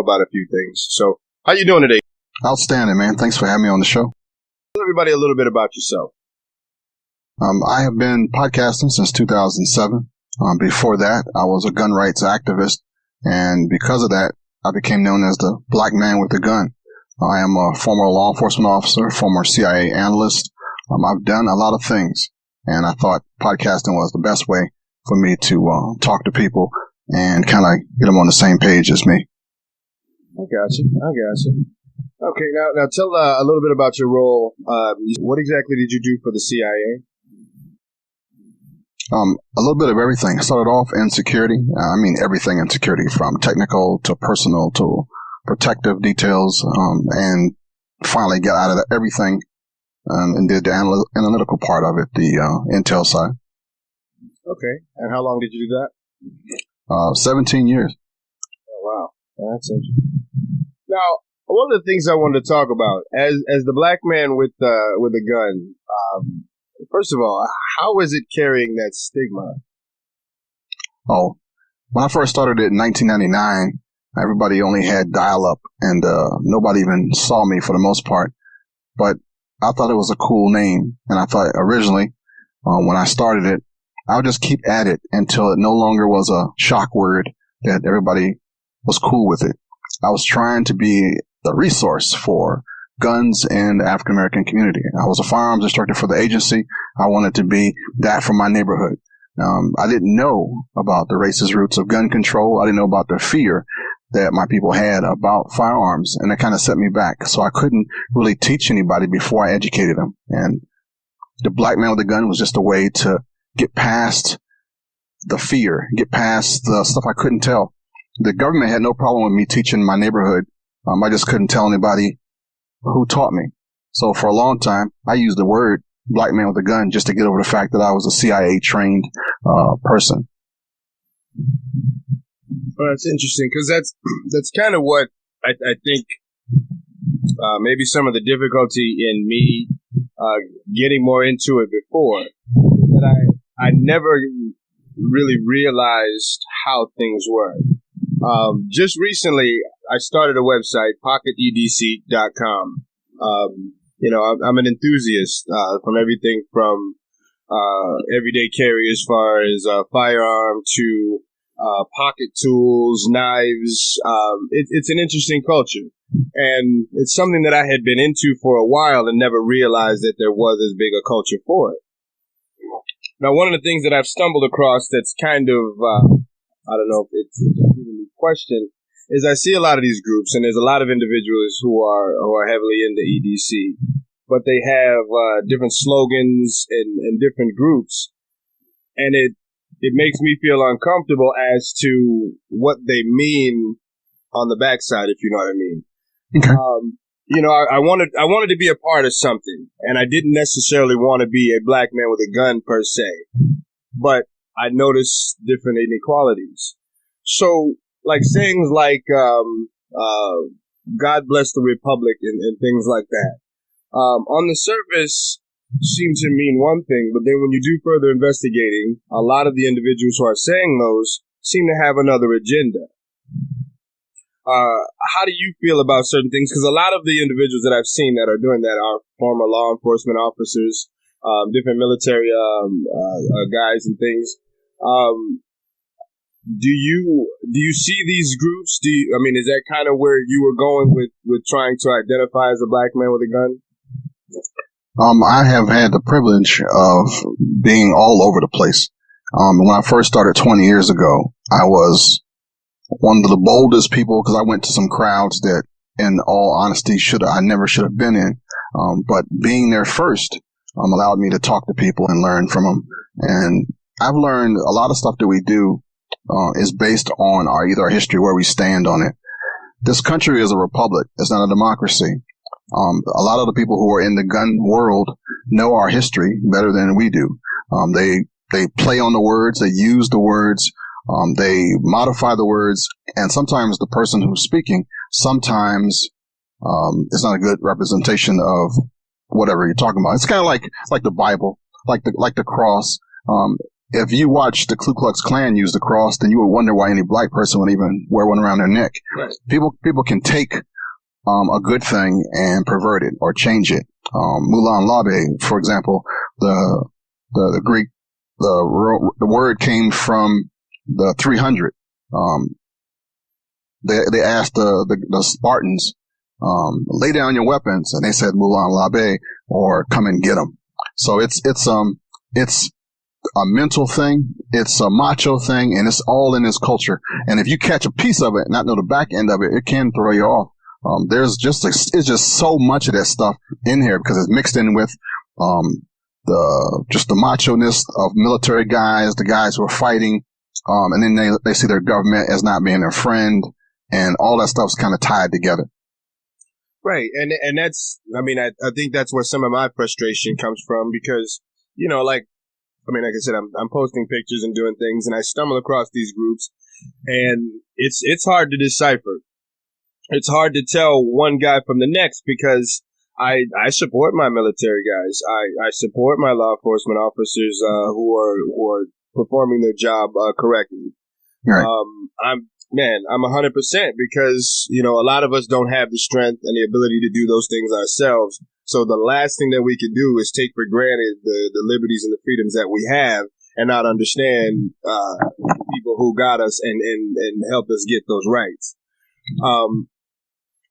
about a few things. So, how you doing today? Outstanding, man. Thanks for having me on the show. Tell everybody a little bit about yourself. I have been podcasting since 2007. Before that, I was a gun rights activist, and because of that, I became known as the Black Man with a Gun. I am a former law enforcement officer, former CIA analyst. I've done a lot of things, and I thought podcasting was the best way for me to talk to people and kind of get them on the same page as me. I got you. Okay, now tell a little bit about your role. What exactly did you do for the CIA? A little bit of everything. I started off in security. I mean everything in security, from technical to personal to protective details, and finally got out of everything and did the analytical part of it, the intel side. Okay, and how long did you do that? 17 years. Oh, wow, that's interesting. Now, one of the things I wanted to talk about, as the black man with a gun, first of all, how is it carrying that stigma? Oh, when I first started it in 1999, everybody only had dial-up, and nobody even saw me for the most part. But I thought it was a cool name, and I thought originally, when I started it, I would just keep at it until it no longer was a shock word, that everybody was cool with it. I was trying to be the resource for guns in the African American community. I was a firearms instructor for the agency. I wanted to be that for my neighborhood. I didn't know about the racist roots of gun control. I didn't know about the fear that my people had about firearms, and that kind of set me back. So I couldn't really teach anybody before I educated them. And the Black Man with a Gun was just a way to get past the fear, get past the stuff I couldn't tell. The government had no problem with me teaching my neighborhood. I just couldn't tell anybody who taught me. So for a long time, I used the word Black Man with a Gun just to get over the fact that I was a CIA trained person. Well, that's interesting, because that's kind of what I think maybe some of the difficulty in me getting more into it before, that I never really realized how things were. Just recently, I started a website, pocketedc.com. I'm an enthusiast from everything from everyday carry as far as firearm to pocket tools, knives. It's an interesting culture, and it's something that I had been into for a while and never realized that there was as big a culture for it. Now, one of the things that I've stumbled across that's kind of I don't know if it's giving me question, is I see a lot of these groups, and there's a lot of individuals who are heavily into EDC, but they have different slogans and different groups, and it makes me feel uncomfortable as to what they mean on the backside, if you know what I mean. Okay. I wanted to be a part of something, and I didn't necessarily want to be a black man with a gun per se, but I noticed different inequalities. So, like sayings like God bless the Republic and things like that, on the surface seem to mean one thing, but then when you do further investigating, a lot of the individuals who are saying those seem to have another agenda. How do you feel about certain things? Because a lot of the individuals that I've seen that are doing that are former law enforcement officers, different military guys and things. Do you see these groups? Is that kind of where you were going with trying to identify as a black man with a gun? I have had the privilege of being all over the place. When I first started 20 years ago, I was one of the boldest people, because I went to some crowds that, in all honesty, I never should have been in. But being there first allowed me to talk to people and learn from them. And I've learned a lot of stuff that we do is based on either our history, where we stand on it. This country is a republic. It's not a democracy. A lot of the people who are in the gun world know our history better than we do. They play on the words. They use the words. They modify the words. And sometimes the person who's speaking, sometimes it's not a good representation of whatever you're talking about. It's kind of like the Bible, like the cross. if you watch the Ku Klux Klan use the cross, then you would wonder why any black person would even wear one around their neck. Right. People can take a good thing and pervert it or change it. Mulan Labe, for example, the Greek, the word came from the 300. They asked the Spartans, lay down your weapons, and they said Mulan Labe, or come and get them. So it's a mental thing, it's a macho thing, and it's all in this culture. And if you catch a piece of it, not know the back end of it, it can throw you off. It's just so much of that stuff in here because it's mixed in with the macho-ness of military guys, the guys who are fighting, and then they see their government as not being their friend, and all that stuff's kind of tied together. Right, and that's, I mean, I think that's where some of my frustration comes from because, like I said, I'm posting pictures and doing things, and I stumble across these groups, and it's hard to decipher. It's hard to tell one guy from the next because I support my military guys. I support my law enforcement officers who are performing their job correctly. Right. I'm 100% because a lot of us don't have the strength and the ability to do those things ourselves. So the last thing that we can do is take for granted the liberties and the freedoms that we have and not understand people who got us and helped us get those rights.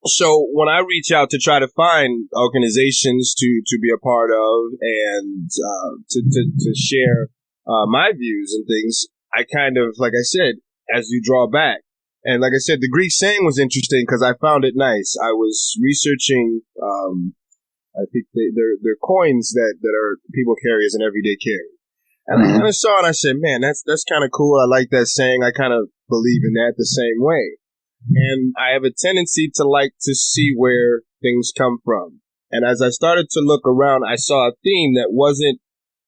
So when I reach out to try to find organizations to be a part of and to share my views and things, I kind of, like I said, as you draw back. And like I said, the Greek saying was interesting because I found it nice. I was researching, I think they're coins that are people carry as an everyday carry. And I kind of saw it and I said, man, that's kind of cool. I like that saying. I kind of believe in that the same way. And I have a tendency to like to see where things come from. And as I started to look around, I saw a theme that wasn't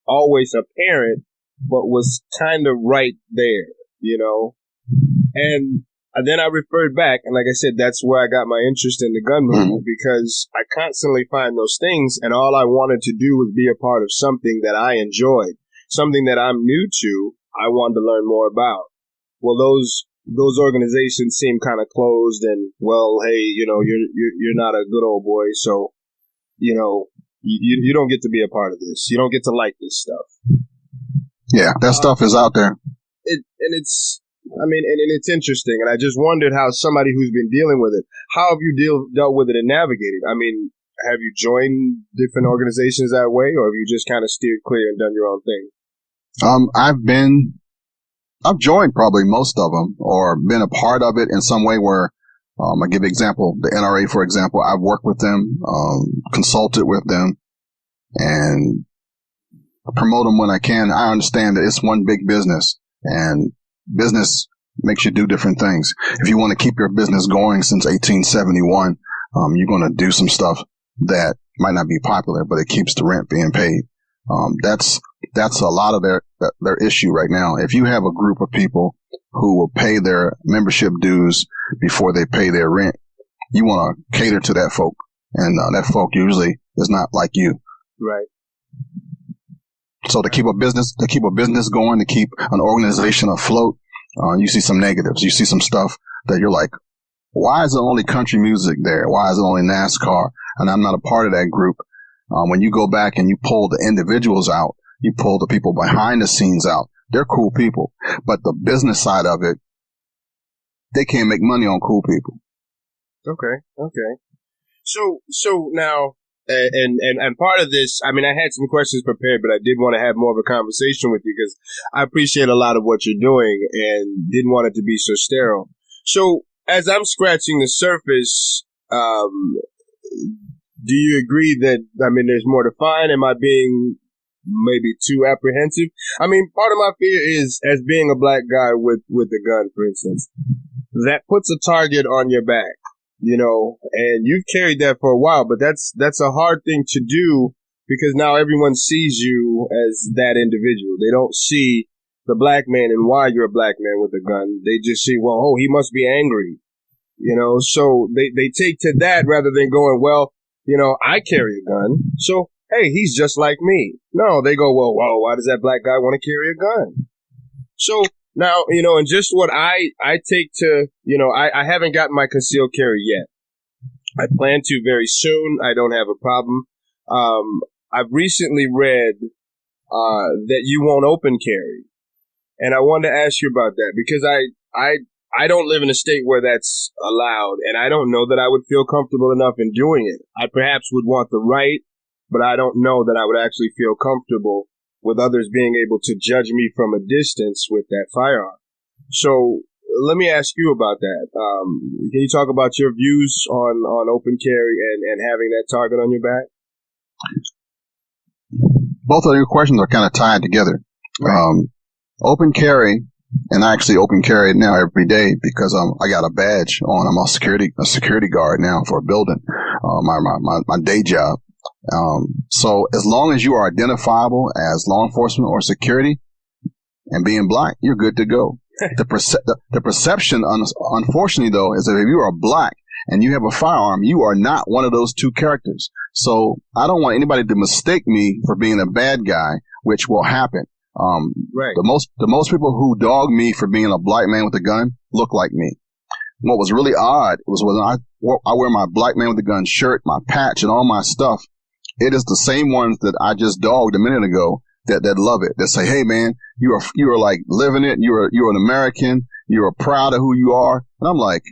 always apparent, but was kind of right there, And then I referred back, and like I said, that's where I got my interest in the gun movement because I constantly find those things, and all I wanted to do was be a part of something that I enjoyed, something that I'm new to, I wanted to learn more about. Well, those organizations seem kind of closed and, well, hey, you're not a good old boy, so, you don't get to be a part of this. You don't get to like this stuff. Yeah, that stuff is out there. It's interesting, and I just wondered how somebody who's been dealing with it, how have you dealt with it and navigated? I mean, have you joined different organizations that way, or have you just kind of steered clear and done your own thing? I've joined probably most of them or been a part of it in some way where, I'll give you an example, the NRA, for example, I've worked with them, consulted with them, and promote them when I can. I understand that it's one big business, and business makes you do different things. If you want to keep your business going since 1871, you're going to do some stuff that might not be popular, but it keeps the rent being paid. That's a lot of their issue right now. If you have a group of people who will pay their membership dues before they pay their rent, you want to cater to that folk, and that folk usually is not like you. Right. So to keep a business going, to keep an organization afloat, you see some negatives. You see some stuff that you're like, why is it only country music there? Why is it only NASCAR? And I'm not a part of that group. When you go back and you pull the individuals out, you pull the people behind the scenes out, they're cool people. But the business side of it, they can't make money on cool people. Okay. So now, and part of this, I mean, I had some questions prepared, but I did want to have more of a conversation with you because I appreciate a lot of what you're doing and didn't want it to be so sterile. So as I'm scratching the surface, do you agree that, I mean, there's more to find? Am I being maybe too apprehensive? I mean, part of my fear is, as being a black guy with a gun, for instance, that puts a target on your back, and you've carried that for a while, but that's a hard thing to do because now everyone sees you as that individual. They don't see the black man and why you're a black man with a gun. They just see, well, he must be angry, so they take to that rather than going, well, I carry a gun. So hey, he's just like me. No, they go, well, whoa, why does that black guy want to carry a gun? So now, and just what I take to, I haven't gotten my concealed carry yet. I plan to very soon. I don't have a problem. I've recently read that you won't open carry. And I wanted to ask you about that because I don't live in a state where that's allowed, and I don't know that I would feel comfortable enough in doing it. I perhaps would want the right, but I don't know that I would actually feel comfortable with others being able to judge me from a distance with that firearm. So let me ask you about that. Can you talk about your views on open carry and having that target on your back? Both of your questions are kind of tied together. Right. Open carry, and I actually open carry it now every day because I got a badge on. I'm a security guard now for a building, my day job. So as long as you are identifiable as law enforcement or security and being black, you're good to go. The perception, unfortunately, though, is that if you are black and you have a firearm, you are not one of those two characters. So I don't want anybody to mistake me for being a bad guy, which will happen. Right. The most people who dog me for being a black man with a gun look like me. What was really odd was when I wear my black man with a gun shirt, my patch, and all my stuff. It is the same ones that I just dogged a minute ago that love it. That say, "Hey, man, you are like living it. You're an American. You're proud of who you are." And I'm like,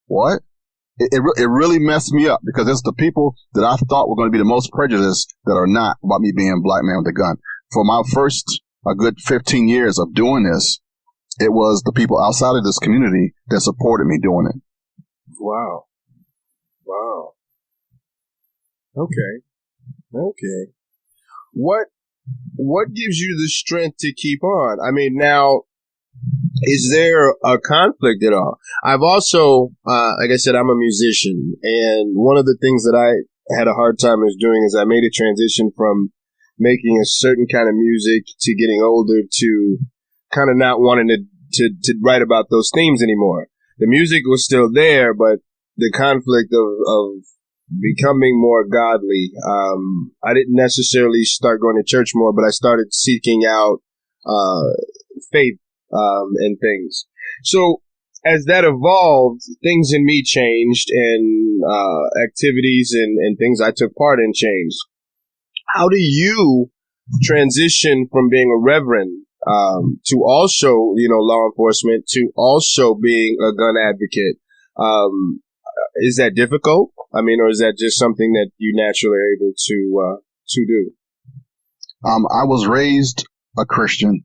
what? It really messed me up because it's the people that I thought were going to be the most prejudiced that are not about me being a black man with a gun. For my first a good 15 years of doing this, it was the people outside of this community that supported me doing it. Wow. Okay. What gives you the strength to keep on? I mean, now, is there a conflict at all? I've also, like I said, I'm a musician, and one of the things that I had a hard time doing is I made a transition from making a certain kind of music to getting older to kind of not wanting to write about those themes anymore. The music was still there, but the conflict of becoming more godly. I didn't necessarily start going to church more, but I started seeking out faith and things. So as that evolved, things in me changed, and activities and things I took part in changed. How do you transition from being a reverend to also, law enforcement, to also being a gun advocate? Is that difficult? I mean, or is that just something that you naturally are able to do? I was raised a Christian.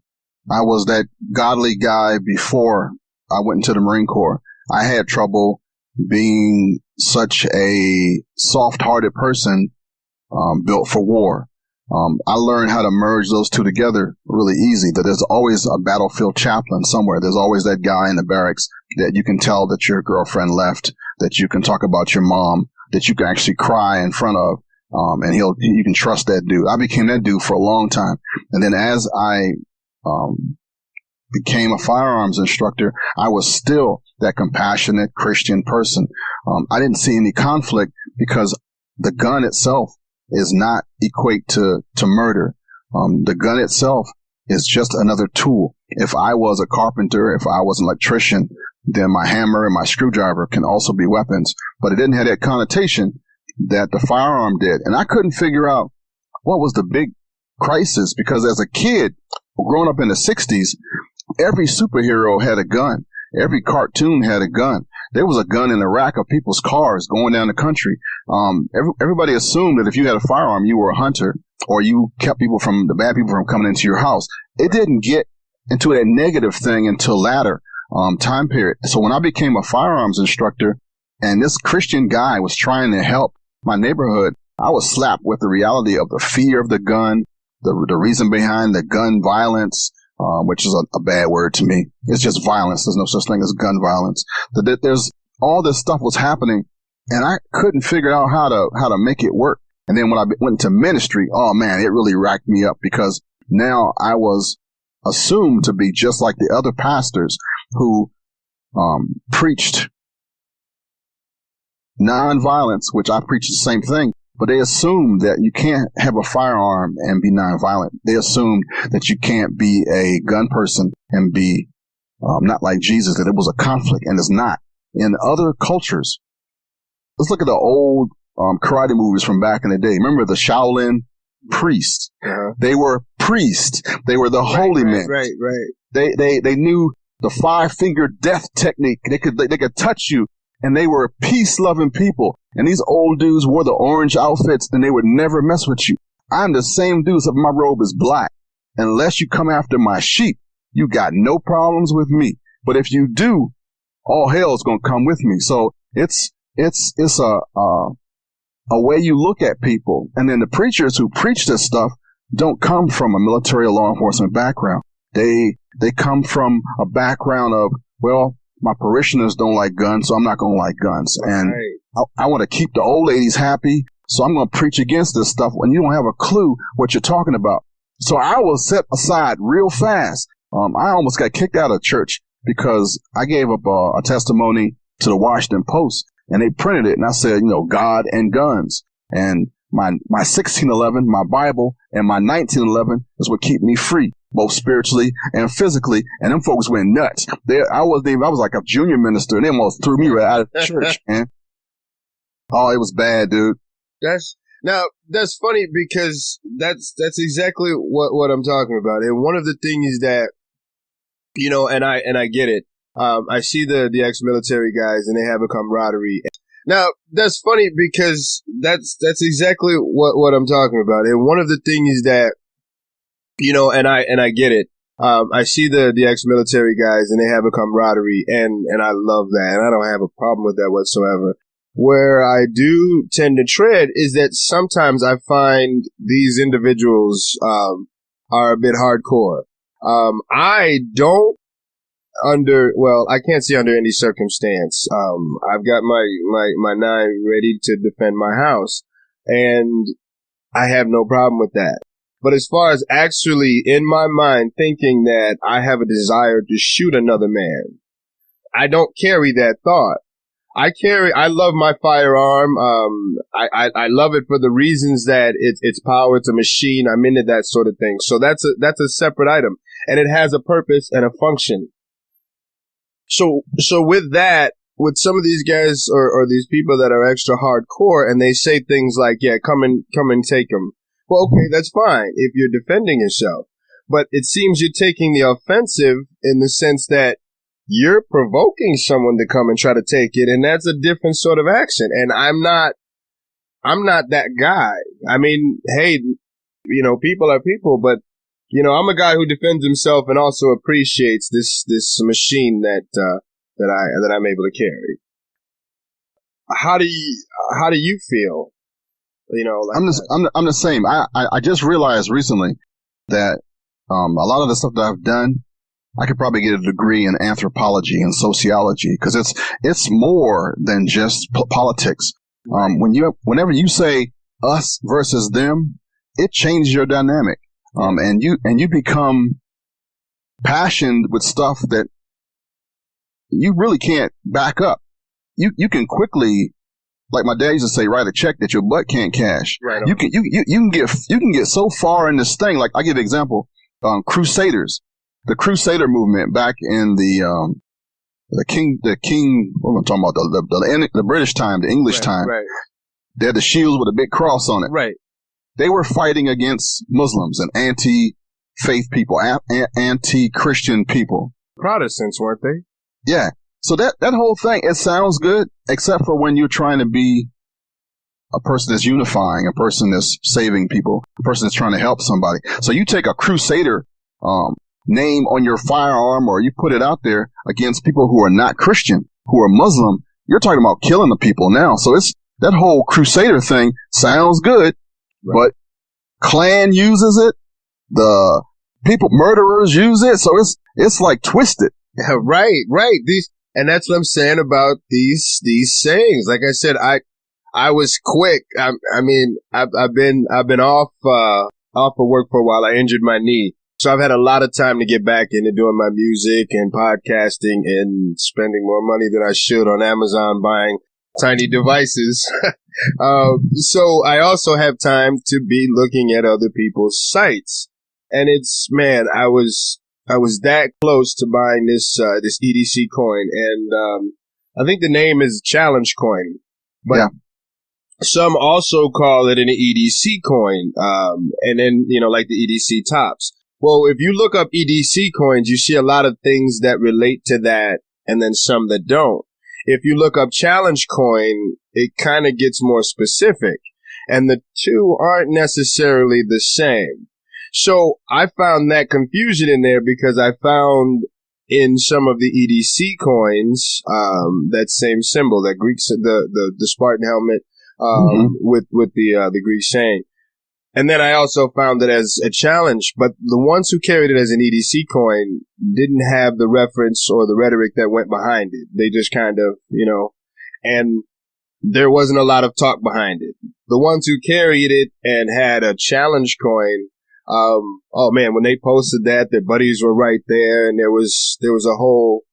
I was that godly guy before I went into the Marine Corps. I had trouble being such a soft-hearted person built for war. I learned how to merge those two together really easy, that there's always a battlefield chaplain somewhere. There's always that guy in the barracks that you can tell that your girlfriend left, that you can talk about your mom, that you can actually cry in front of, and you can trust that dude. I became that dude for a long time. And then as I became a firearms instructor, I was still that compassionate Christian person. I didn't see any conflict because the gun itself is not equate to murder. The gun itself is just another tool. If I was a carpenter, if I was an electrician, then my hammer and my screwdriver can also be weapons. But it didn't have that connotation that the firearm did. And I couldn't figure out what was the big crisis, because as a kid, growing up in the 60s, every superhero had a gun. Every cartoon had a gun. There was a gun in the rack of people's cars going down the country. Everybody assumed that if you had a firearm, you were a hunter, or you kept the bad people from coming into your house. It didn't get into that negative thing until latter time period. So when I became a firearms instructor and this Christian guy was trying to help my neighborhood, I was slapped with the reality of the fear of the gun, the reason behind the gun violence, which is a bad word to me. It's just violence. There's no such thing as gun violence. There's all this stuff was happening, and I couldn't figure out how to make it work. And then when I went into ministry, oh man, it really racked me up, because now I was assumed to be just like the other pastors who preached nonviolence, which I preach the same thing. but they assumed that you can't have a firearm and be nonviolent. They assumed that you can't be a gun person and be not like Jesus, that it was a conflict, and it's not. In other cultures, let's look at the old karate movies from back in the day. Remember the Shaolin priests? Uh-huh. They were priests. They were the holy men. Right. They knew the 5-finger death technique. They could touch you, and they were peace-loving people. And these old dudes wore the orange outfits, and they would never mess with you. I'm the same dude, except my robe is black. Unless you come after my sheep, you got no problems with me. But if you do, all hell is going to come with me. So it's a way you look at people. And then the preachers who preach this stuff don't come from a military or law enforcement background. They come from a background of, well, my parishioners don't like guns, so I'm not going to like guns. And I want to keep the old ladies happy, so I'm going to preach against this stuff when you don't have a clue what you're talking about. So I was set aside real fast. I almost got kicked out of church because I gave up a testimony to the Washington Post, and they printed it, and I said, God and guns. And my 1611, my Bible, and my 1911 is what keep me free, both spiritually and physically. And them folks went nuts. I was like a junior minister, and they almost threw me right out of the church, man. Oh, it was bad, dude. That's funny because that's exactly what I'm talking about. And one of the things that, and I get it. I see the ex-military guys, and they have a camaraderie. Now, that's funny because that's exactly what I'm talking about. And one of the things that, and I get it. I see the ex-military guys, and they have a camaraderie, and I love that, and I don't have a problem with that whatsoever. Where I do tend to tread is that sometimes I find these individuals are a bit hardcore. I don't I can't say under any circumstance. I've got my 9 ready to defend my house, and I have no problem with that. But as far as actually in my mind thinking that I have a desire to shoot another man, I don't carry that thought. I love my firearm. I love it for the reasons that it's power, it's a machine. I'm into that sort of thing. So that's a separate item, and it has a purpose and a function. So with that, with some of these guys or these people that are extra hardcore, and they say things like, yeah, come and take them. Well, okay, that's fine if you're defending yourself. But it seems you're taking the offensive in the sense that you're provoking someone to come and try to take it, and that's a different sort of action. And I'm not that guy. I mean, hey, people are people, but I'm a guy who defends himself and also appreciates this machine that I'm able to carry. How do you feel? I'm the same. I just realized recently that a lot of the stuff that I've done, I could probably get a degree in anthropology and sociology, because it's more than just politics. Whenever you say us versus them, it changes your dynamic. And you become passionate with stuff that you really can't back up. You can quickly, like my dad used to say, write a check that your butt can't cash. Right. You can get so far in this thing. Like, I give an example, Crusaders. The Crusader movement back in the king, what am I talking about? The British time, the English time. Right. They had the shields with a big cross on it. Right. They were fighting against Muslims and anti-faith people, anti-Christian people. Protestants, weren't they? Yeah. So that whole thing, it sounds good, except for when you're trying to be a person that's unifying, a person that's saving people, a person that's trying to help somebody. So you take a Crusader name on your firearm, or you put it out there against people who are not Christian, who are Muslim, you're talking about killing the people now. So it's that whole Crusader thing sounds good, right. But Klan uses it, the people, murderers use it, so it's like twisted. Yeah, right. And that's what I'm saying about these sayings. Like I said, I was quick. I've been off of work for a while. I injured my knee. So I've had a lot of time to get back into doing my music and podcasting and spending more money than I should on Amazon buying tiny devices. So I also have time to be looking at other people's sites. And it's, man, I was that close to buying this EDC coin. And, I think the name is Challenge Coin, but yeah. Some also call it an EDC coin. And then, like the EDC tops. Well, if you look up EDC coins, you see a lot of things that relate to that and then some that don't. If you look up Challenge Coin, it kind of gets more specific, and the two aren't necessarily the same. So I found that confusion in there because I found in some of the EDC coins that same symbol, that Greek, the Spartan helmet with the Greek saying. And then I also found it as a challenge, but the ones who carried it as an EDC coin didn't have the reference or the rhetoric that went behind it. They just kind of, and there wasn't a lot of talk behind it. The ones who carried it and had a challenge coin, oh man, when they posted that, their buddies were right there, and there was a whole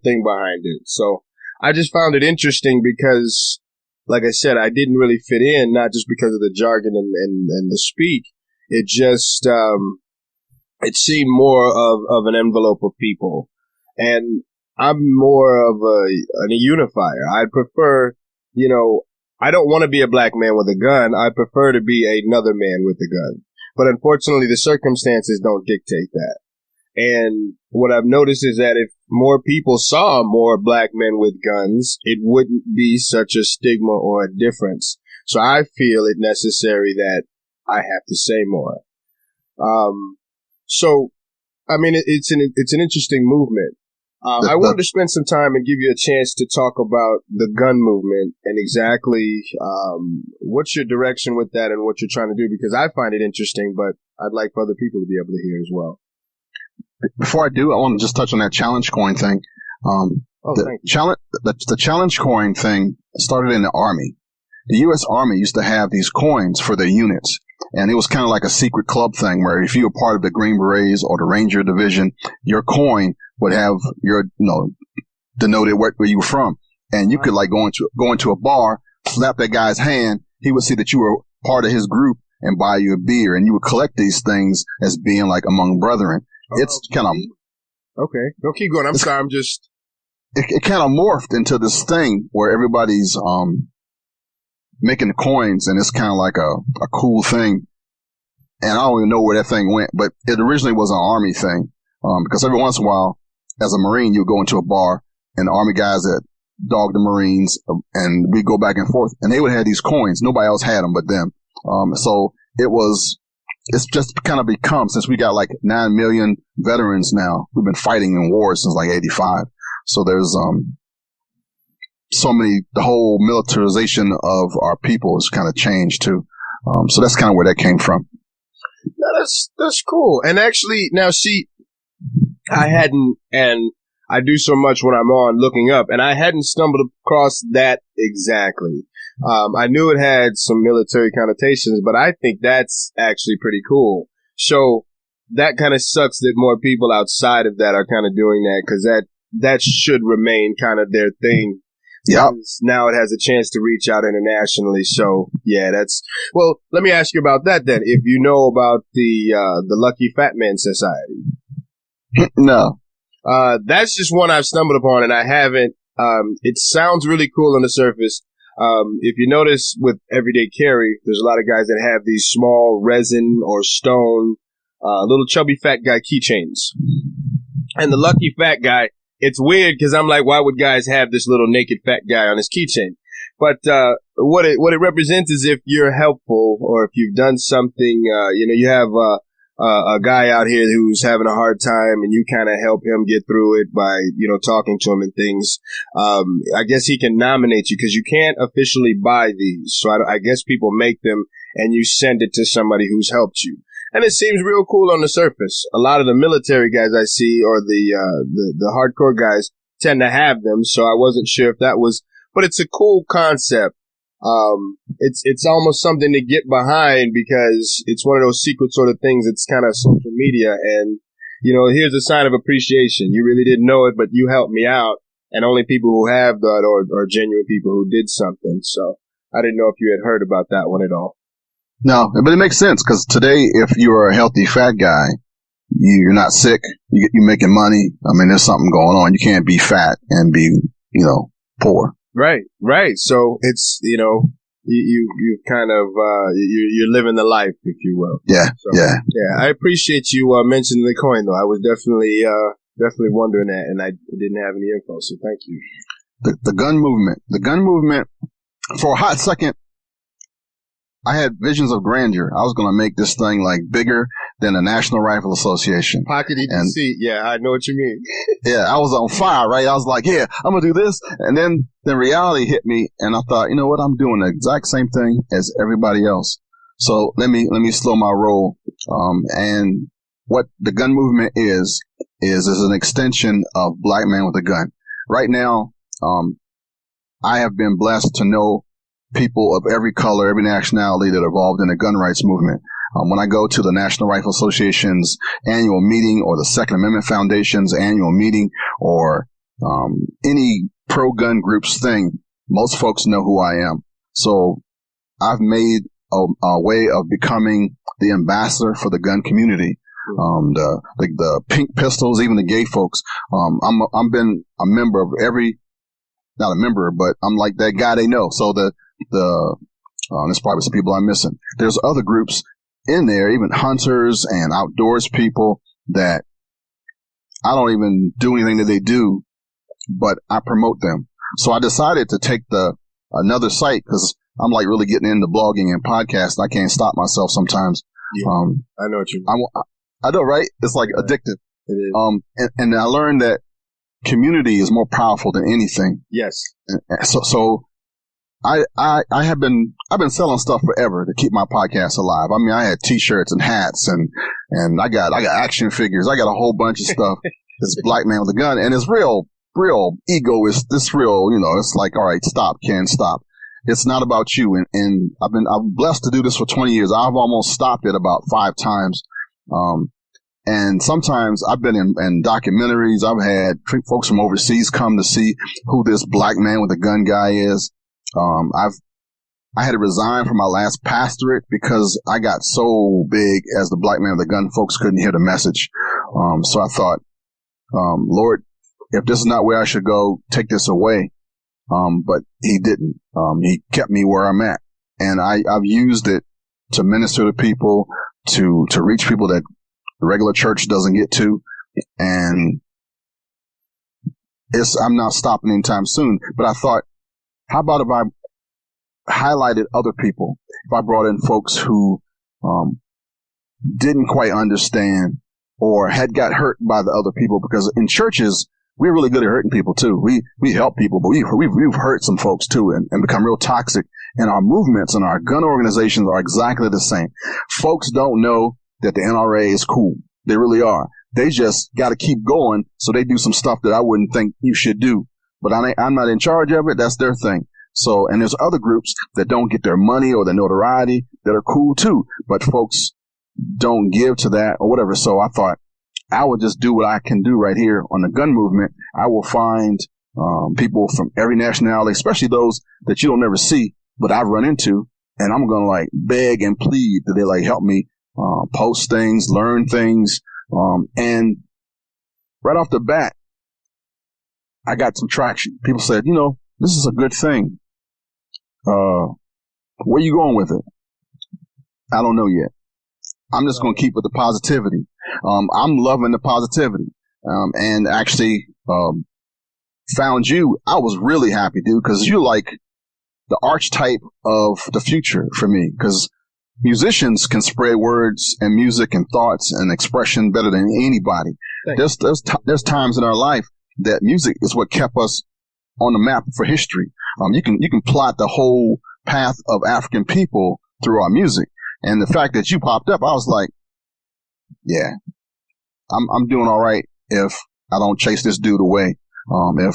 thing behind it. So I just found it interesting because, like I said, I didn't really fit in, not just because of the jargon and the speak. It just, it seemed more of an envelope of people. And I'm more of a unifier. I prefer, I don't want to be a black man with a gun. I prefer to be another man with a gun. But unfortunately, the circumstances don't dictate that. And what I've noticed is that if more people saw more black men with guns, it wouldn't be such a stigma or a difference. So I feel it necessary that I have to say more. So, I mean, it's an interesting movement. I wanted to spend some time and give you a chance to talk about the gun movement and exactly what's your direction with that and what you're trying to do, because I find it interesting, but I'd like for other people to be able to hear as well. Before I do, I want to just touch on that challenge coin thing. The challenge coin thing started in the Army. The U.S. Army used to have these coins for their units, and it was kind of like a secret club thing where if you were part of the Green Berets or the Ranger Division, your coin would have your, denoted where you were from. And you could like go into a bar, slap that guy's hand, he would see that you were part of his group and buy you a beer, and you would collect these things as being like among brethren. It's kind of okay. No, keep going. I'm sorry. I'm just. It kind of morphed into this thing where everybody's making the coins, and it's kind of like a cool thing. And I don't even know where that thing went, but it originally was an Army thing because every once in a while, as a Marine, you go into a bar, and the Army guys that dog the Marines, and we go back and forth, and they would have these coins. Nobody else had them but them. So it's just kind of become, since we got like 9 million veterans now, we've been fighting in wars since like 85. So there's the whole militarization of our people has kind of changed too. So that's kind of where that came from. No, that's cool. And actually, now see, I hadn't, and I do so much when I'm on looking up, and I hadn't stumbled across that exactly. I knew it had some military connotations, but I think that's actually pretty cool. So that kind of sucks that more people outside of that are kind of doing that, because that should remain kind of their thing. Yeah. Now it has a chance to reach out internationally. So yeah, well, let me ask you about that then. If you know about the Lucky Fat Man Society. No. That's just one I've stumbled upon, and I haven't. It sounds really cool on the surface. If you notice with everyday carry, there's a lot of guys that have these small resin or stone, little chubby fat guy keychains. And the Lucky Fat Guy, it's weird because I'm like, why would guys have this little naked fat guy on his keychain? But what it represents is if you're helpful or if you've done something, you have a guy out here who's having a hard time and you kind of help him get through it by, talking to him and things. I guess he can nominate you because you can't officially buy these. So I guess people make them and you send it to somebody who's helped you. And it seems real cool on the surface. A lot of the military guys I see or the hardcore guys tend to have them. So I wasn't sure if that was, but it's a cool concept. It's almost something to get behind because it's one of those secret sort of things. It's kind of social media and, here's a sign of appreciation. You really didn't know it, but you helped me out and only people who have that are genuine people who did something. So I didn't know if you had heard about that one at all. No, but it makes sense because today, if you're a healthy fat guy, you're not sick, you're making money. I mean, there's something going on. You can't be fat and be, poor. Right. So it's, you kind of, you're living the life, if you will. Yeah. So, yeah. I appreciate you mentioning the coin, though. I was definitely wondering that, and I didn't have any info, so thank you. The gun movement, for a hot second, I had visions of grandeur. I was going to make this thing like bigger than the National Rifle Association. Pocket seat. Yeah, I know what you mean. Yeah, I was on fire, right? I was like, yeah, I'm going to do this. And then the reality hit me, and I thought, you know what? I'm doing the exact same thing as everybody else. So let me slow my roll. And what the gun movement is an extension of Black Man with a Gun. Right now, I have been blessed to know people of every color, every nationality that are involved in the gun rights movement. When I go to the National Rifle Association's annual meeting or the Second Amendment Foundation's annual meeting or any pro-gun group's thing, most folks know who I am. So I've made a way of becoming the ambassador for the gun community. The pink pistols, even the gay folks. I've been a member of not a member, but I'm like that guy they know. So there's probably some people I'm missing. There's other groups in there, even hunters and outdoors people that I don't even do anything that they do, but I promote them. So I decided to take another site because I'm like really getting into blogging and podcasting. I can't stop myself sometimes. Yeah, I know what you mean. I know, right? It's like addictive. It is. And I learned that community is more powerful than anything. Yes. So I've been selling stuff forever to keep my podcast alive. I mean, I had T-shirts and hats and I got action figures. I got a whole bunch of stuff. This Black Man with a Gun, and it's real ego is this real. It's like, all right, stop, Ken, stop. It's not about you. And I'm blessed to do this for 20 years. I've almost stopped it about 5 times. And sometimes I've been in documentaries. I've had folks from overseas come to see who this Black Man with a Gun guy is. I had to resign from my last pastorate because I got so big as the Black Man with a Gun. Folks couldn't hear the message. So I thought, Lord, if this is not where I should go, take this away. But he didn't. He kept me where I'm at. And I've used it to minister to people, to reach people that the regular church doesn't get to. And I'm not stopping anytime soon. But I thought, how about if I highlighted other people? If I brought in folks who didn't quite understand or had got hurt by the other people, because in churches, we're really good at hurting people too. We help people, but we've hurt some folks too and become real toxic. And our movements and our gun organizations are exactly the same. Folks don't know that the NRA is cool. They really are. They just got to keep going, so they do some stuff that I wouldn't think you should do. But I'm not in charge of it. That's their thing. So, and there's other groups that don't get their money or their notoriety that are cool too, but folks don't give to that or whatever. So I thought I would just do what I can do right here on the gun movement. I will find people from every nationality, especially those that you don't never see, but I've run into, and I'm going to like beg and plead that they like help me post things, learn things. And right off the bat, I got some traction. People said, this is a good thing. Where you going with it? I don't know yet. I'm just going to keep with the positivity. I'm loving the positivity. And actually, found you. I was really happy, dude, because you're like the archetype of the future for me, because musicians can spread words and music and thoughts and expression better than anybody. There's times in our life that music is what kept us on the map for history. You can plot the whole path of African people through our music. And the fact that you popped up, I was like, yeah, I'm doing all right if I don't chase this dude away.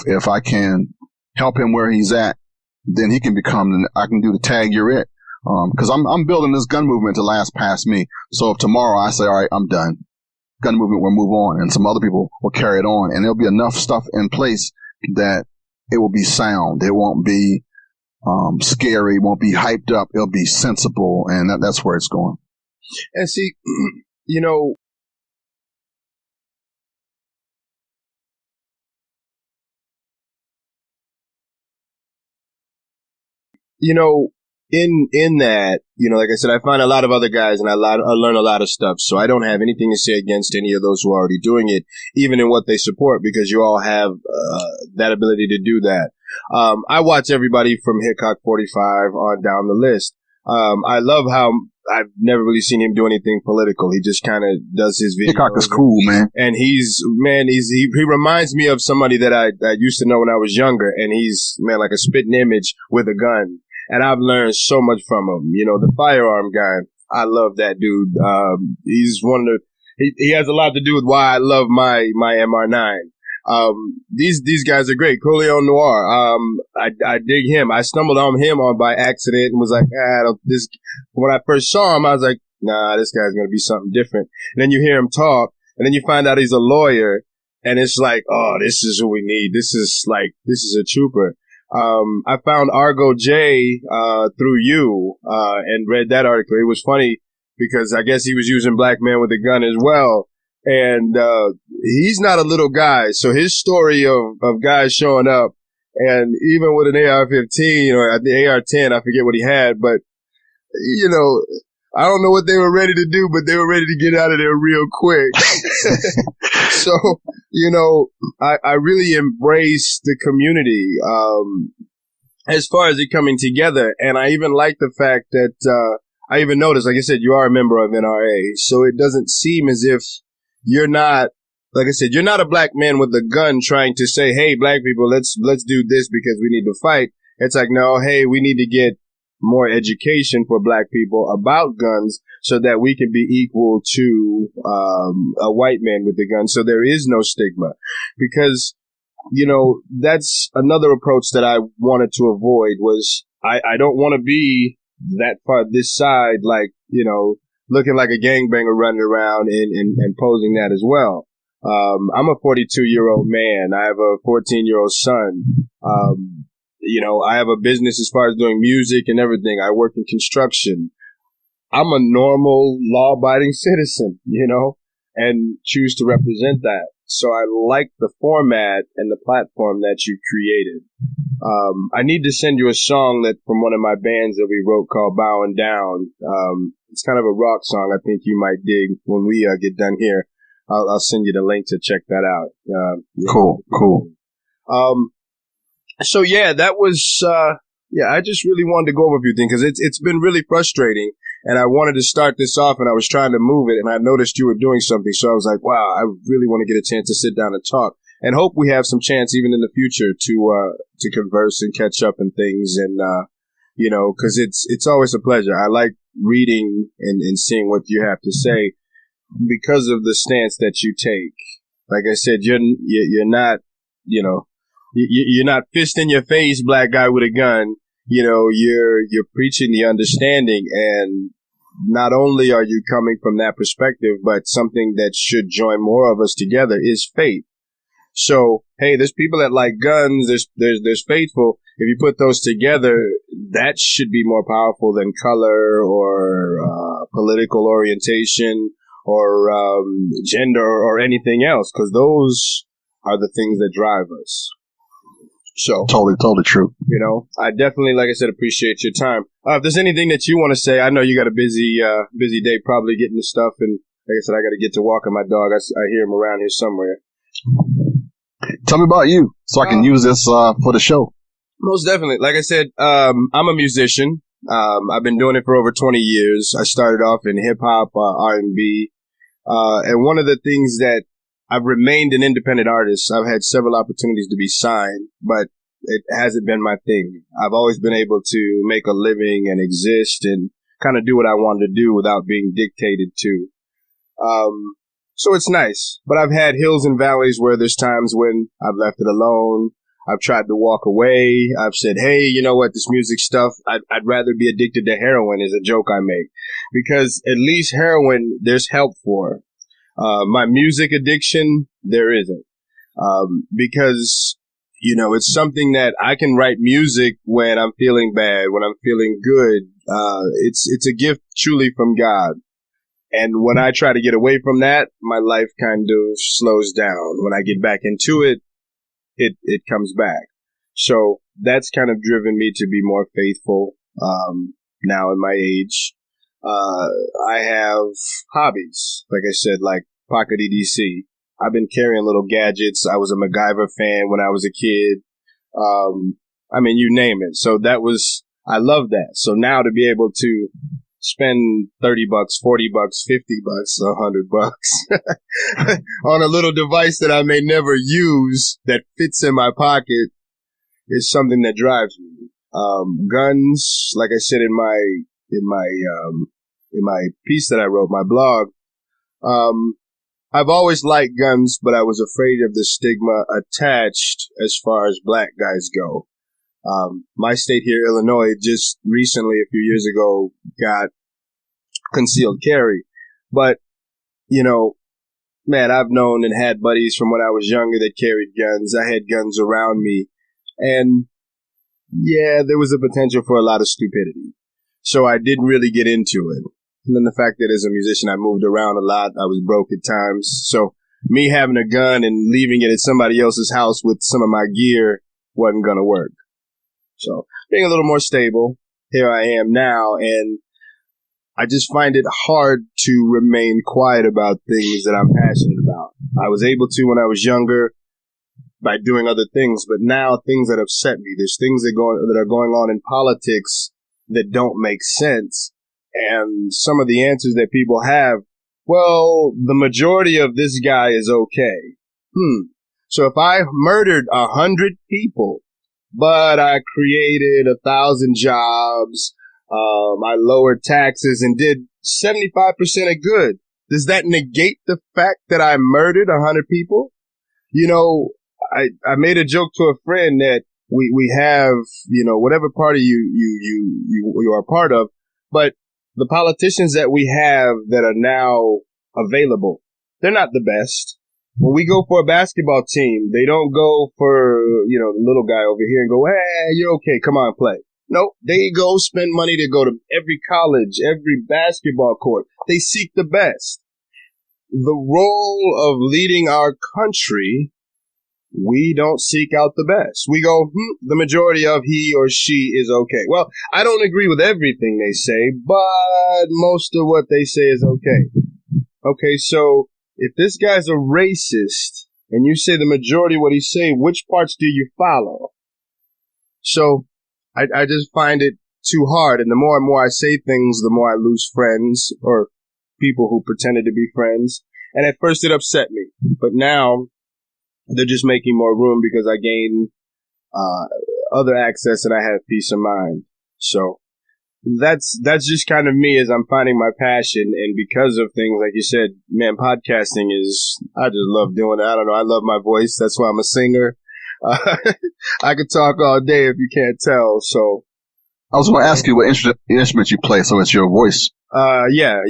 If I can help him where he's at, then he can I can do the tag you're it. Cause I'm building this gun movement to last past me. So if tomorrow I say, all right, I'm done, gun movement will move on, and some other people will carry it on, and there'll be enough stuff in place that it will be sound. It won't be scary. It won't be hyped up. It'll be sensible, and that's where it's going. And see, you know, in that, like I said, I find a lot of other guys, and I learn a lot of stuff. So I don't have anything to say against any of those who are already doing it, even in what they support, because you all have that ability to do that. I watch everybody from Hickok 45 on down the list. I love how I've never really seen him do anything political. He just kind of does his videos. Hickok is cool, man. And he reminds me of somebody that I used to know when I was younger. And he's, man, like a spitting image with a gun. And I've learned so much from him. The firearm guy, I love that dude. He's one of he has a lot to do with why I love my MR9. These guys are great. Coolio Noir. I dig him. I stumbled on him by accident and was like, when I first saw him, I was like, nah, this guy's going to be something different. And then you hear him talk, and then you find out he's a lawyer, and it's like, oh, this is who we need. This is a trooper. I found Argo J, through you, and read that article. It was funny because I guess he was using black man with a gun as well. And, he's not a little guy. So his story of guys showing up, and even with an AR-15 or the AR-10, I forget what he had, but, I don't know what they were ready to do, but they were ready to get out of there real quick. So, I really embrace the community, as far as it coming together. And I even like the fact that, I even noticed, like I said, you are a member of NRA. So it doesn't seem as if you're not, like I said, you're not a black man with a gun trying to say, hey, black people, let's do this because we need to fight. It's like, no, hey, we need to get more education for black people about guns so that we can be equal to a white man with a gun. So there is no stigma, because, that's another approach that I wanted to avoid was I don't want to be that far this side, like, looking like a gangbanger running around and posing that as well. I'm a 42-year-old man. I have a 14-year-old son. I have a business as far as doing music and everything. I work in construction. I'm a normal, law-abiding citizen, and choose to represent that. So I like the format and the platform that you created. I need to send you a song from one of my bands that we wrote called Bowing Down. It's kind of a rock song I think you might dig when we get done here. I'll send you the link to check that out. Cool. So yeah, that was, I just really wanted to go over a few things because it's been really frustrating, and I wanted to start this off, and I was trying to move it, and I noticed you were doing something. So I was like, wow, I really want to get a chance to sit down and talk, and hope we have some chance even in the future to converse and catch up and things. And, cause it's always a pleasure. I like reading and seeing what you have to say because of the stance that you take. Like I said, you're not, you're not fist in your face black guy with a gun. You're preaching the understanding, and not only are you coming from that perspective, but something that should join more of us together is faith. So, hey, there's people that like guns. There's faithful. If you put those together, that should be more powerful than color or political orientation or gender or anything else, because those are the things that drive us. So totally true. I definitely, like I said, appreciate your time. If there's anything that you want to say, I know you got a busy day, probably getting the stuff, and like I said, I got to get to walking my dog. I hear him around here somewhere. Tell me about you, so I can use this for the show. Most definitely. Like I said, I'm a musician. I've been doing it for over 20 years. I started off in hip hop, R&B, and one of the things that I've remained an independent artist. I've had several opportunities to be signed, but it hasn't been my thing. I've always been able to make a living and exist and kind of do what I wanted to do without being dictated to. So it's nice, but I've had hills and valleys where there's times when I've left it alone. I've tried to walk away. I've said, hey, you know what, this music stuff, I'd rather be addicted to heroin is a joke I make, because at least heroin, there's help for. My music addiction, there isn't. Because, it's something that I can write music when I'm feeling bad, when I'm feeling good. It's a gift truly from God. And when I try to get away from that, my life kind of slows down. When I get back into it, it comes back. So that's kind of driven me to be more faithful, now in my age. I have hobbies, like I said, like Pocket EDC. I've been carrying little gadgets. I was a MacGyver fan when I was a kid. You name it. So I love that. So now to be able to spend $30, $40, $50, $100 on a little device that I may never use that fits in my pocket is something that drives me. Guns, like I said in my piece that I wrote, my blog, I've always liked guns, but I was afraid of the stigma attached as far as black guys go. My state here, Illinois, just recently, a few years ago, got concealed carry. But, man, I've known and had buddies from when I was younger that carried guns. I had guns around me. And, yeah, there was a potential for a lot of stupidity. So I didn't really get into it. And then the fact that as a musician, I moved around a lot. I was broke at times. So me having a gun and leaving it at somebody else's house with some of my gear wasn't going to work. So being a little more stable, here I am now. And I just find it hard to remain quiet about things that I'm passionate about. I was able to when I was younger by doing other things, but now things that upset me, there's things that are going on in politics that don't make sense. And some of the answers that people have, well, the majority of this guy is okay. So if I murdered 100 people, but I created 1,000 jobs, I lowered taxes and did 75% of good, does that negate the fact that I murdered 100 people? I made a joke to a friend that we have, whatever party you are a part of, but the politicians that we have that are now available, they're not the best. When we go for a basketball team, they don't go for, the little guy over here and go, hey, you're okay, come on, play. No, they go spend money to go to every college, every basketball court. They seek the best. The role of leading our country, we don't seek out the best. We go, the majority of he or she is okay. Well, I don't agree with everything they say, but most of what they say is okay. Okay, so if this guy's a racist and you say the majority of what he's saying, which parts do you follow? So I just find it too hard. And the more and more I say things, the more I lose friends or people who pretended to be friends. And at first it upset me, but now they're just making more room because I gain other access and I have peace of mind. So that's just kind of me as I'm finding my passion. And because of things like you said, man, podcasting I just love doing it. I don't know. I love my voice. That's why I'm a singer. I could talk all day if you can't tell. So I was going to ask you what instrument you play. So it's your voice. Yeah.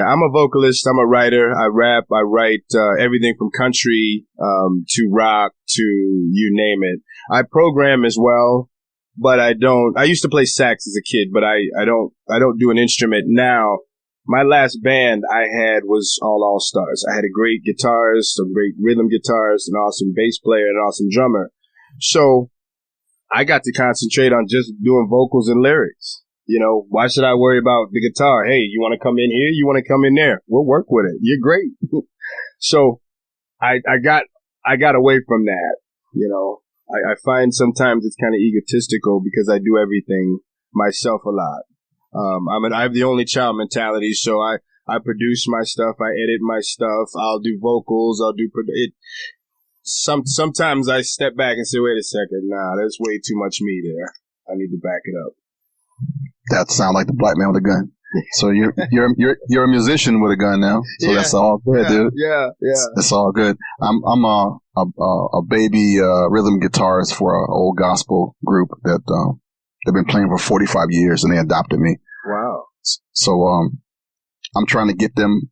I'm a vocalist. I'm a writer. I rap. I write everything from country to rock to you name it. I program as well, but I don't. I used to play sax as a kid, but I don't do an instrument now. My last band I had was all stars. I had a great guitarist, some great rhythm guitarist, an awesome bass player, and an awesome drummer. So I got to concentrate on just doing vocals and lyrics. Why should I worry about the guitar? Hey, you want to come in here? You want to come in there? We'll work with it. You're great. So I got away from that. I find sometimes it's kind of egotistical because I do everything myself a lot. I have the only child mentality, so I produce my stuff, I edit my stuff, I'll do vocals, I'll do it. Sometimes I step back and say, wait a second, nah, there's way too much me there. I need to back it up. That sounds like the black man with a gun. So you're a musician with a gun now. So yeah, that's all good, dude. Yeah. That's all good. I'm a baby rhythm guitarist for an old gospel group that they've been playing for 45 years, and they adopted me. Wow. So I'm trying to get them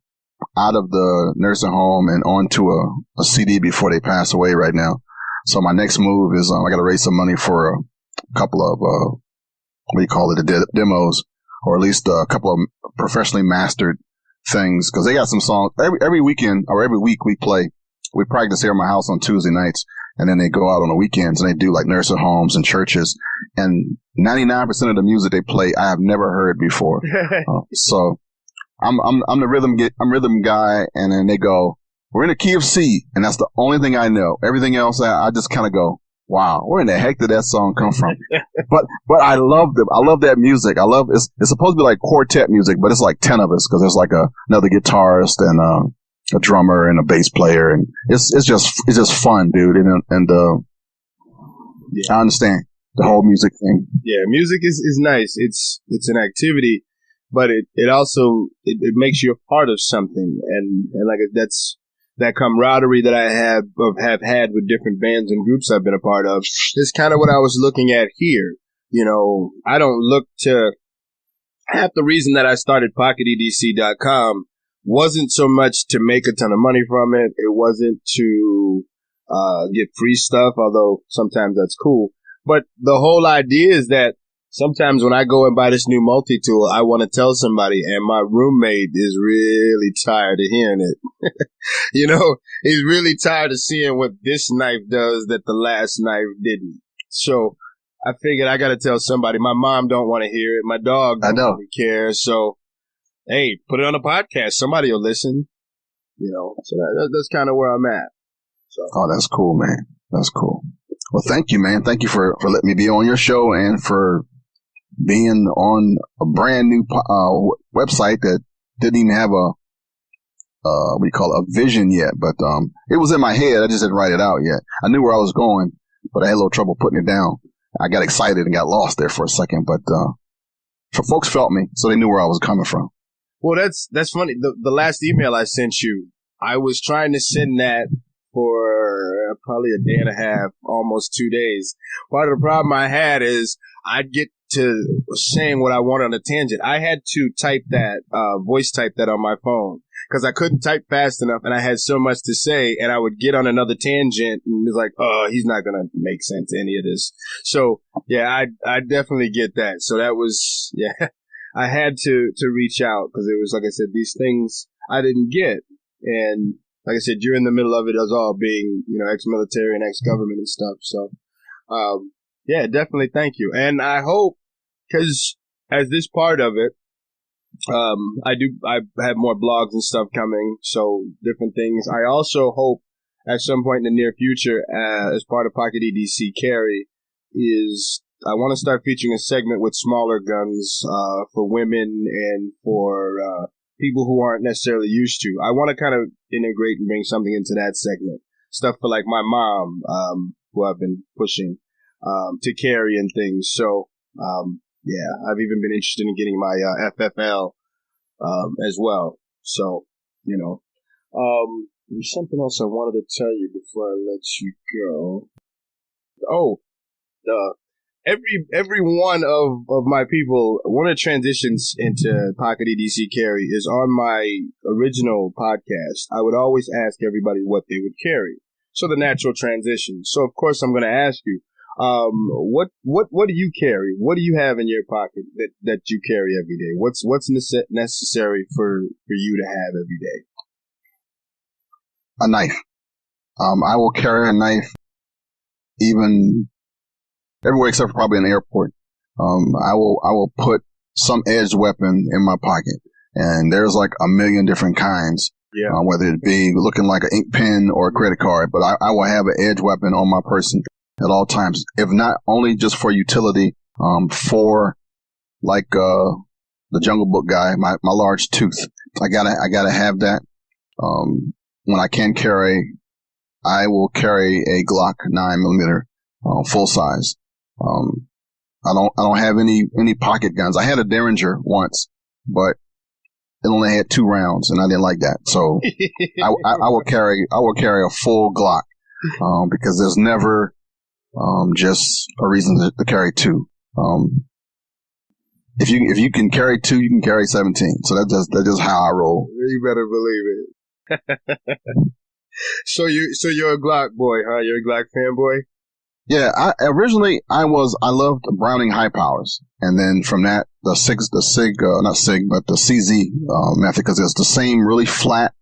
out of the nursing home and onto a CD before they pass away right now. So my next move is I got to raise some money for a couple of the demos, or at least a couple of professionally mastered things, because they got some songs every weekend or every week we play. We practice here at my house on Tuesday nights, and then they go out on the weekends and they do like nursing homes and churches. And 99% of the music they play I have never heard before. So I'm the rhythm guy, and then they go, we're in the key of C, and that's the only thing I know. Everything else I just kind of go, wow, where in the heck did that song come from? but I love them. I love that music. It's supposed to be like quartet music, but it's like 10 of us, because there's like another guitarist and a drummer and a bass player, and it's just fun, dude. And I understand the whole music thing. Yeah, music is nice. It's an activity, but it also it makes you a part of something, and like that's that camaraderie that I have had with different bands and groups I've been a part of is kind of what I was looking at here. You know, I don't look to half the reason that I started PocketEDC.com wasn't so much to make a ton of money from it. It wasn't to get free stuff, although sometimes that's cool. But the whole idea is that sometimes when I go and buy this new multi-tool, I want to tell somebody, and my roommate is really tired of hearing it. You know, he's really tired of seeing what this knife does that the last knife didn't. So I figured I got to tell somebody. My mom don't want to hear it. My dog don't really care. So, hey, put it on a podcast. Somebody will listen. You know, so that's kind of where I'm at. So. Oh, that's cool, man. That's cool. Well, thank you, man. Thank you for letting me be on your show and for being on a brand new website that didn't even have a vision yet. But it was in my head. I just didn't write it out yet. I knew where I was going, but I had a little trouble putting it down. I got excited and got lost there for a second. But folks felt me, so they knew where I was coming from. Well, that's funny. The last email I sent you, I was trying to send that for probably a day and a half, almost 2 days. Part of the problem I had is I'd get to saying what I wanted on a tangent. I had to voice type that on my phone because I couldn't type fast enough, and I had so much to say, and I would get on another tangent, and it's like, oh, he's not going to make sense to any of this. So, yeah, I definitely get that. So that was, yeah, I had to reach out because it was, like I said, these things I didn't get. And like I said, you're in the middle of it as all being, you know, ex-military and ex-government and stuff. So, yeah, definitely thank you. And I hope, because as this part of it, I have more blogs and stuff coming, so different things. I also hope at some point in the near future, as part of Pocket EDC Carry, I want to start featuring a segment with smaller guns for women and for people who aren't necessarily used to. I want to kind of integrate and bring something into that segment. Stuff for like my mom, who I've been pushing to carry and things. So, yeah, I've even been interested in getting my FFL as well. So, you know, there's something else I wanted to tell you before I let you go. Oh, every one of my people, one of the transitions into Pocket EDC Carry is on my original podcast. I would always ask everybody what they would carry. So the natural transition. So of course I'm going to ask you, what do you carry? What do you have in your pocket that you carry every day? What's necessary for you to have every day? A knife. I will carry a knife even everywhere except for probably an airport. I will put some edged weapon in my pocket, and there's like a million different kinds. Yeah. Whether it be looking like an ink pen or a credit card, but I will have an edge weapon on my person at all times, if not only just for utility, for like the Jungle Book guy, my large tooth. I gotta have that. When I can carry, I will carry a Glock 9mm full size. I don't have any pocket guns. I had a Derringer once, but it only had 2 rounds, and I didn't like that. So I will carry a full Glock because there's never just a reason to carry 2. If you can carry 2, you can carry 17. So that's just how I roll. You better believe it. So you're a Glock boy, huh? You're a Glock fanboy? Yeah, I loved Browning high powers. And then from that, the CZ method, because it's the same really flat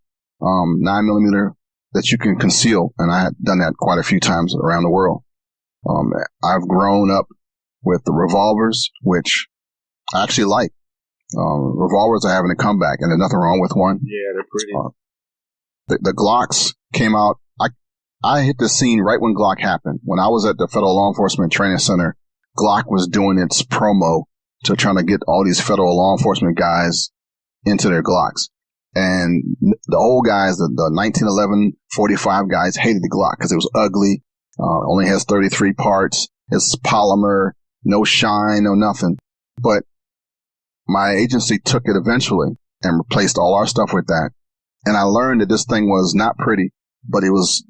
9mm that you can conceal. And I had done that quite a few times around the world. I've grown up with the revolvers, which I actually like. Revolvers are having a comeback, and there's nothing wrong with one. Yeah, they're pretty. The Glocks came out. I hit the scene right when Glock happened. When I was at the Federal Law Enforcement Training Center, Glock was doing its promo to trying to get all these federal law enforcement guys into their Glocks. And the old guys, the 1911 45 guys, hated the Glock because it was ugly. Only has 33 parts. It's polymer, no shine, no nothing. But my agency took it eventually and replaced all our stuff with that. And I learned that this thing was not pretty, but it was